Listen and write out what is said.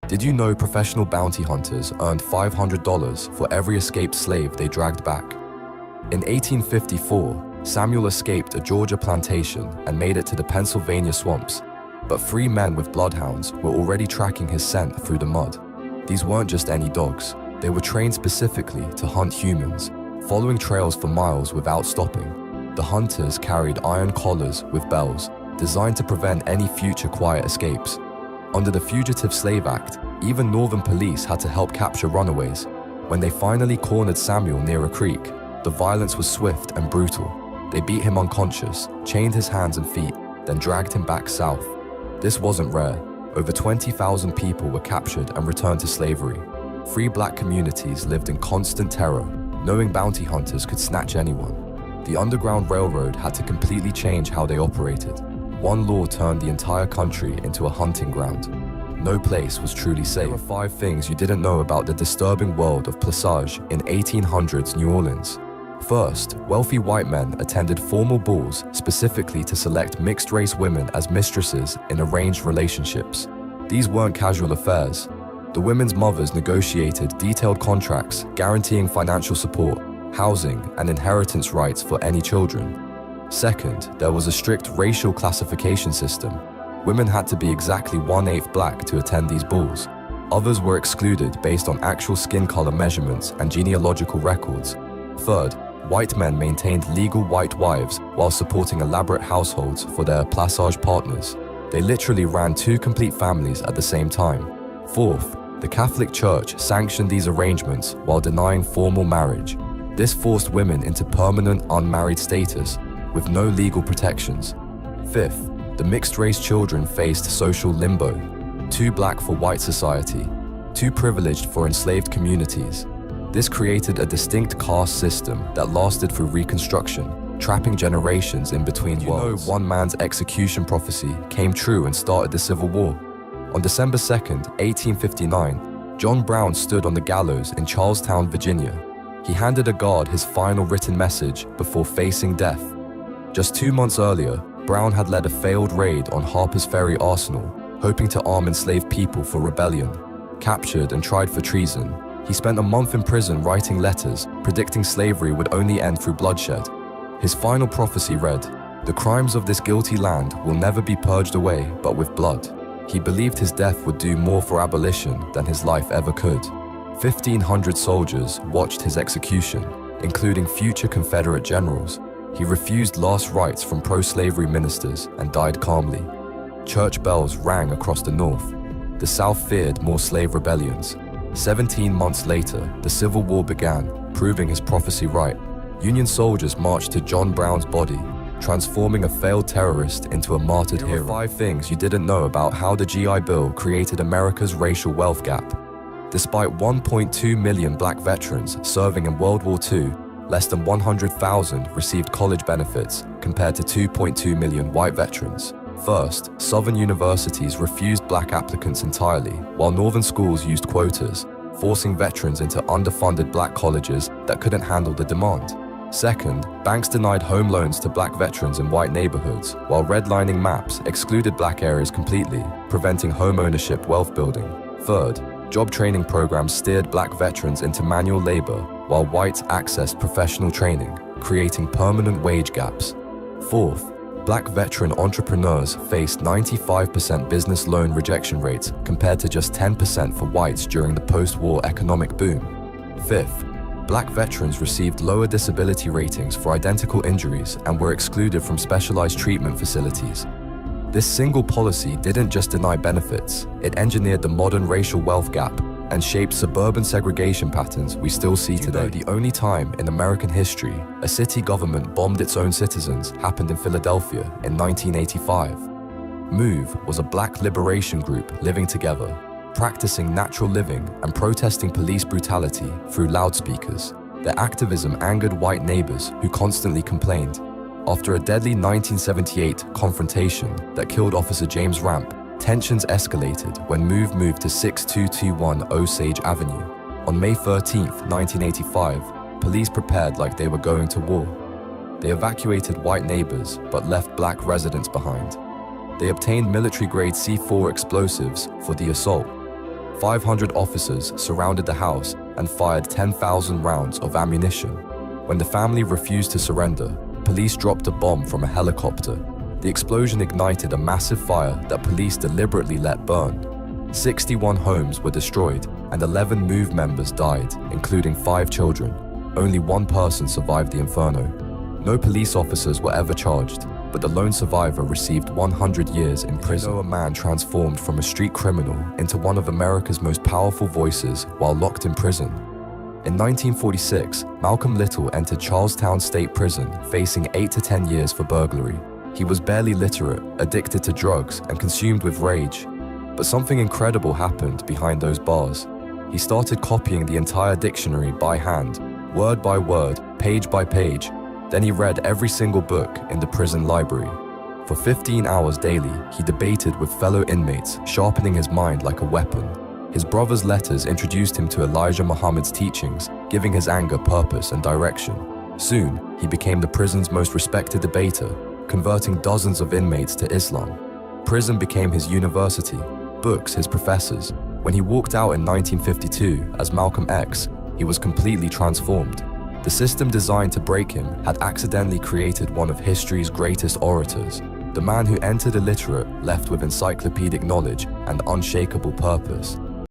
Did you know professional bounty hunters earned $500 for every escaped slave they dragged back? In 1854, Samuel escaped a Georgia plantation and made it to the Pennsylvania swamps, but 3 men with bloodhounds were already tracking his scent through the mud. These weren't just any dogs. They were trained specifically to hunt humans, following trails for miles without stopping. The hunters carried iron collars with bells, designed to prevent any future quiet escapes. Under the Fugitive Slave Act, even Northern police had to help capture runaways. When they finally cornered Samuel near a creek, the violence was swift and brutal. They beat him unconscious, chained his hands and feet, then dragged him back south. This wasn't rare. Over 20,000 people were captured and returned to slavery. Free black communities lived in constant terror, knowing bounty hunters could snatch anyone. The Underground Railroad had to completely change how they operated. One law turned the entire country into a hunting ground. No place was truly safe. There are 5 things you didn't know about the disturbing world of plaçage in 1800s New Orleans. First, wealthy white men attended formal balls specifically to select mixed-race women as mistresses in arranged relationships. These weren't casual affairs. The women's mothers negotiated detailed contracts guaranteeing financial support, housing, and inheritance rights for any children. Second, there was a strict racial classification system. Women had to be exactly 1/8 black to attend these balls. Others were excluded based on actual skin color measurements and genealogical records. Third, white men maintained legal white wives while supporting elaborate households for their plaçage partners. They literally ran 2 complete families at the same time. Fourth, the Catholic Church sanctioned these arrangements while denying formal marriage. This forced women into permanent unmarried status with no legal protections. Fifth, the mixed-race children faced social limbo. Too black for white society, too privileged for enslaved communities. This created a distinct caste system that lasted through Reconstruction, trapping generations in between worlds. You know, one man's execution prophecy came true and started the Civil War. On December 2nd, 1859, John Brown stood on the gallows in Charlestown, Virginia. He handed a guard his final written message before facing death. Just 2 months earlier, Brown had led a failed raid on Harper's Ferry Arsenal, hoping to arm enslaved people for rebellion. Captured and tried for treason, he spent a month in prison writing letters, predicting slavery would only end through bloodshed. His final prophecy read, "The crimes of this guilty land will never be purged away but with blood." He believed his death would do more for abolition than his life ever could. 1,500 soldiers watched his execution, including future Confederate generals. He refused last rites from pro-slavery ministers and died calmly. Church bells rang across the North. The South feared more slave rebellions. 17 months later, the Civil War began, proving his prophecy right. Union soldiers marched to John Brown's body, transforming a failed terrorist into a martyred hero. 5 things you didn't know about how the GI Bill created America's racial wealth gap. Despite 1.2 million black veterans serving in World War II, less than 100,000 received college benefits compared to 2.2 million white veterans. First, Southern universities refused black applicants entirely, while Northern schools used quotas, forcing veterans into underfunded black colleges that couldn't handle the demand. Second, banks denied home loans to black veterans in white neighborhoods, while redlining maps excluded black areas completely, preventing home ownership wealth building. Third, job training programs steered black veterans into manual labor, while whites accessed professional training, creating permanent wage gaps. Fourth, black veteran entrepreneurs faced 95% business loan rejection rates compared to just 10% for whites during the post-war economic boom. Fifth, black veterans received lower disability ratings for identical injuries and were excluded from specialized treatment facilities. This single policy didn't just deny benefits, it engineered the modern racial wealth gap and shaped suburban segregation patterns we still see today. The only time in American history a city government bombed its own citizens happened in Philadelphia in 1985. MOVE was a black liberation group living together, practicing natural living and protesting police brutality through loudspeakers. Their activism angered white neighbors who constantly complained. After a deadly 1978 confrontation that killed Officer James Ramp, tensions escalated when MOVE moved to 6221 Osage Avenue. On May 13, 1985, police prepared like they were going to war. They evacuated white neighbors but left black residents behind. They obtained military-grade C4 explosives for the assault. 500 officers surrounded the house and fired 10,000 rounds of ammunition. When the family refused to surrender, police dropped a bomb from a helicopter. The explosion ignited a massive fire that police deliberately let burn. 61 homes were destroyed and 11 MOVE members died, including 5 children. Only one person survived the inferno. No police officers were ever charged, but the lone survivor received 100 years in prison. A man transformed from a street criminal into one of America's most powerful voices while locked in prison. In 1946, Malcolm Little entered Charlestown State Prison, facing 8 to 10 years for burglary. He was barely literate, addicted to drugs, and consumed with rage. But something incredible happened behind those bars. He started copying the entire dictionary by hand, word by word, page by page. Then he read every single book in the prison library. For 15 hours daily, he debated with fellow inmates, sharpening his mind like a weapon. His brother's letters introduced him to Elijah Muhammad's teachings, giving his anger purpose and direction. Soon, he became the prison's most respected debater, converting dozens of inmates to Islam. Prison became his university, books his professors. When he walked out in 1952 as Malcolm X, he was completely transformed. The system designed to break him had accidentally created one of history's greatest orators. The man who entered illiterate left with encyclopedic knowledge and unshakable purpose.